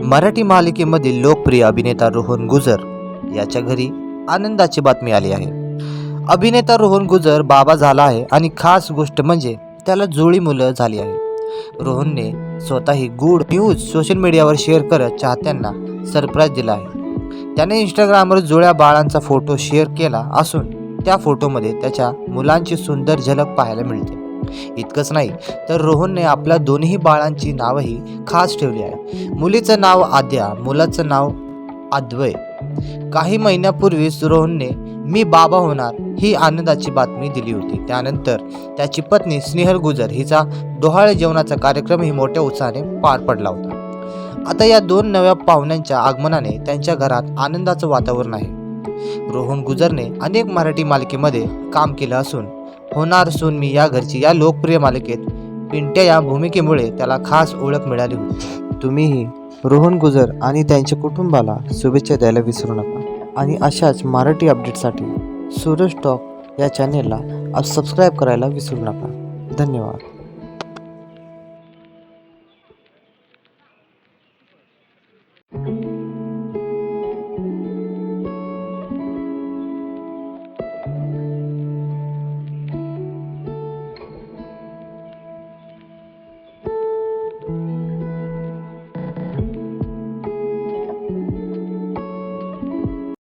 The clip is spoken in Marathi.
मराठी मालिकेमधील लोकप्रिय अभिनेता रोहन गुजर याच्या घरी आनंदाची बातमी आली आहे। अभिनेता रोहन गुजर बाबा झाला आहे आणि खास गोष्ट म्हणजे त्याला जुळी मुलं झाली आहे। रोहनने स्वतः ही गुड न्यूज सोशल मीडियावर शेअर करत चाहत्यांना सरप्राईज दिला आहे। त्याने इंस्टाग्रामवर जुळ्या बाळांचा फोटो शेअर केला असून त्या फोटोमध्ये त्याच्या मुलांची सुंदर झलक पाहायला मिळते। इतकंच नाही तर रोहनने आपल्या दोन्ही बाळांची नावही खास ठेवली आहे। मुलीचं नाव आद्या, मुलाचं नाव अद्वय। काही महिन्यापूर्वीच रोहनने मी बाबा होणार ही आनंदाची बातमी दिली होती। त्यानंतर त्याची पत्नी स्नेहल गुजर हिचा डोहाळे जेवणाचा कार्यक्रमही मोठ्या उत्साहाने पार पडला होता। आता या दोन नव्या पाहुण्यांच्या आगमनाने त्यांच्या घरात आनंदाचं वातावरण आहे। रोहन गुजरने अनेक मराठी मालिकेमध्ये काम केलं असून होणार सून मी या घरची या लोकप्रिय मालिकेत पिंट्या या भूमिकेमुळे त्याला खास ओळख मिळाली होती। तुम्हीही रोहन गुजर आणि त्यांच्या कुटुंबाला शुभेच्छा द्यायला विसरू नका आणि अशाच मराठी अपडेटसाठी सूरज टॉक या चॅनेलला सबस्क्राईब करायला विसरू नका। धन्यवाद।